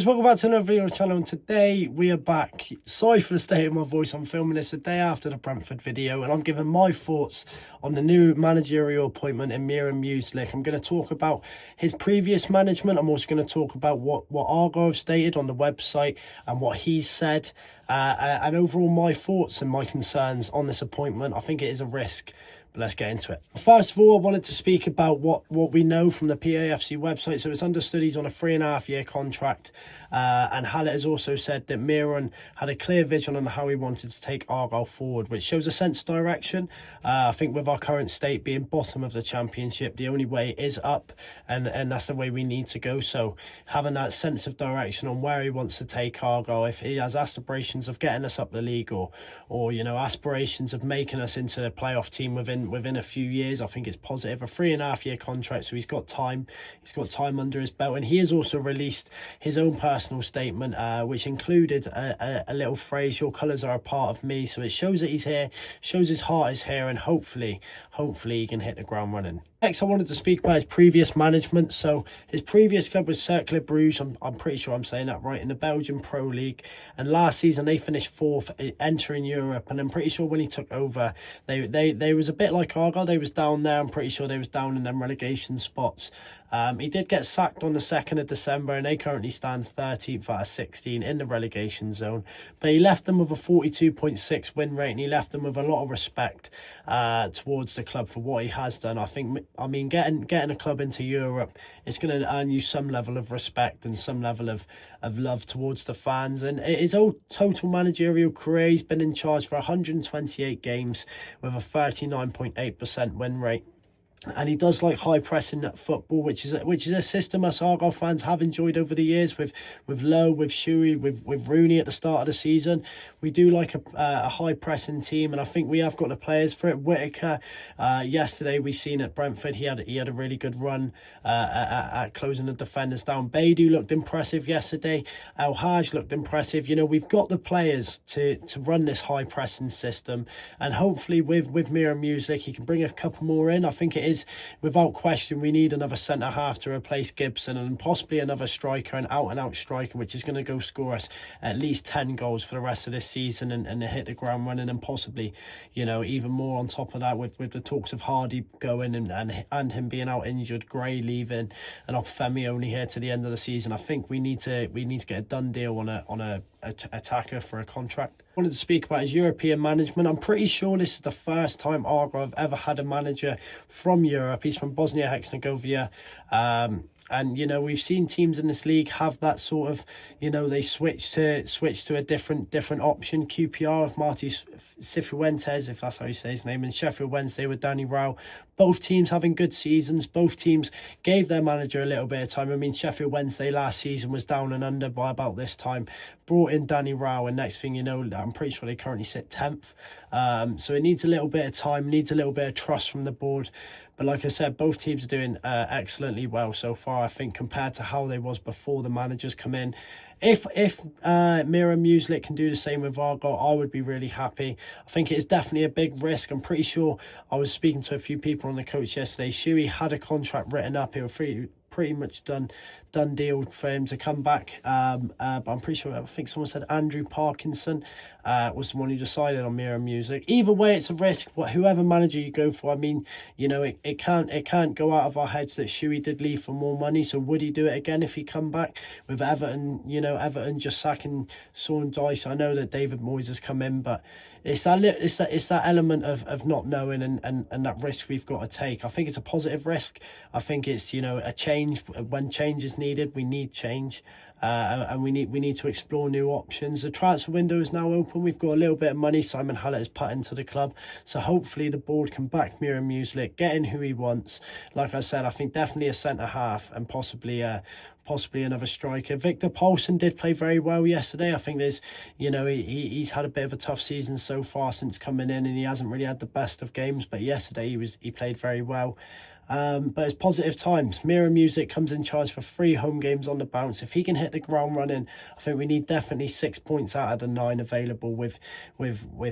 Welcome back to another video on the channel, and today we are back. Sorry for the state of my voice. I'm filming this the day after the Brentford video, and I'm giving my thoughts on the new managerial appointment in Muslic. I'm going to talk about his previous management. I'm also going to talk about what Argyle stated on the website and what he said, and overall my thoughts and my concerns on this appointment. I think it is a risk, but let's get into it. First of all, I wanted to speak about what we know from the PAFC website. So it's understood he's on a 3.5-year contract, and Hallett has also said that Miron had a clear vision on how he wanted to take Argyle forward, which shows a sense of direction. I think with our current state being bottom of the championship, the only way is up, and that's the way we need to go. So having that sense of direction on where he wants to take Argyle, if he has aspirations of getting us up the league, or you know, aspirations of making us into the playoff team within a few years, I think it's positive. A 3.5-year contract, so he's got time under his belt. And he has also released his own personal statement, which included a little phrase: "Your colours are a part of me." So it shows that he's here, shows his heart is here, and hopefully he can hit the ground running. Next, I wanted to speak about his previous management. So his previous club was Cercle Bruges. I'm pretty sure I'm saying that right, in the Belgian Pro League. And last season they finished 4th, entering Europe. And I'm pretty sure when he took over, they was a bit like Argyle. They was down there. I'm pretty sure they was down in them relegation spots. He did get sacked on the 2nd of December, and they currently stand 13th out of 16 in the relegation zone. But he left them with a 42.6 win rate, and he left them with a lot of respect towards the club for what he has done. I mean, getting a club into Europe, it's going to earn you some level of respect and some level of love towards the fans. And his whole total managerial career, he's been in charge for 128 games with a 39.8% win rate. And he does like high pressing football, which is a system us Argyle fans have enjoyed over the years with Lowe, with Shuey, with Rooney at the start of the season. We do like a high pressing team, and I think we have got the players for it. Whitaker, yesterday we seen at Brentford, he had a really good run at closing the defenders down. Beidou looked impressive yesterday. El Haj looked impressive. You know, we've got the players to run this high pressing system, and hopefully with Muslic, he can bring a couple more in. I think it is, without question, we need another centre half to replace Gibson, and possibly another striker, an out and out striker, which is going to go score us at least 10 goals for the rest of this season and hit the ground running, and possibly, you know, even more on top of that with the talks of Harvey going and him being out injured, Gray leaving, and Femi only here to the end of the season. I think we need to get a done deal on a attacker for a contract. I wanted to speak about his European management. I'm pretty sure this is the first time Argyle have ever had a manager from Europe. He's from Bosnia-Herzegovina. And, you know, we've seen teams in this league have that sort of, you know, they switch to a different option. QPR of Marty Cifuentes, if that's how you say his name, and Sheffield Wednesday with Danny Rao. Both teams having good seasons. Both teams gave their manager a little bit of time. I mean, Sheffield Wednesday last season was down and under by about this time. Brought in Danny Rao, and next thing you know, I'm pretty sure they currently sit 10th. So it needs a little bit of time, needs a little bit of trust from the board. But like I said, both teams are doing excellently well so far, I think, compared to how they was before the managers come in. If Muslic can do the same with Argyle, I would be really happy. I think it is definitely a big risk. I'm pretty sure, I was speaking to a few people on the coach yesterday, Shuey had a contract written up. It was pretty much done deal for him to come back, but I'm pretty sure, I think someone said Andrew Parkinson was the one who decided on Muslic. Either way, it's a risk. Whoever manager you go for, I mean, you know, it can't go out of our heads that Shuey did leave for more money. So would he do it again if he come back with Everton? You know, Everton just sacking Sean Dyche. I know that David Moyes has come in, but it's that element of not knowing and that risk we've got to take. I think it's a positive risk. I think it's, you know, a change. When change is needed, we need change, and we need to explore new options. The transfer window is now open. We've got a little bit of money Simon Hallett has put into the club, so hopefully the board can back Muslic, get in who he wants. Like I said, I think definitely a centre half and possibly another striker. Victor Poulsen did play very well yesterday. I think there's, you know, he's had a bit of a tough season so far since coming in, and he hasn't really had the best of games, but yesterday he played very well. But it's positive times. Mirror Music comes in charge for 3 home games on the bounce. If he can hit the ground running, I think we need definitely 6 points out of the 9 available with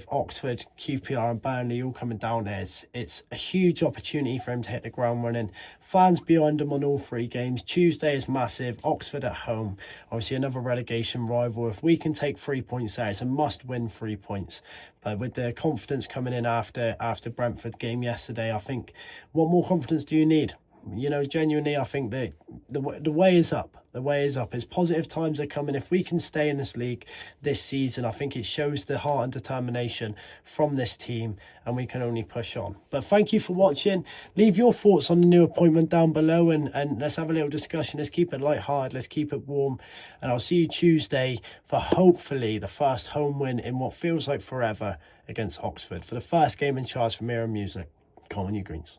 Oxford, QPR and Burnley all coming down there. It's a huge opportunity for him to hit the ground running. Fans behind him on all 3 games. Tuesday is massive. Oxford at home. Obviously another relegation rival. If we can take 3 points there, it's a must-win 3 points. But with the confidence coming in after Brentford game yesterday, I think, what more confidence do you need? You know, genuinely, I think that the way is up. The way is up. As positive times are coming, if we can stay in this league this season, I think it shows the heart and determination from this team, and we can only push on. But thank you for watching. Leave your thoughts on the new appointment down below, and let's have a little discussion. Let's keep it light-hearted. Let's keep it warm. And I'll see you Tuesday for hopefully the first home win in what feels like forever against Oxford, for the first game in charge for Mirror Music. Come on, you Greens.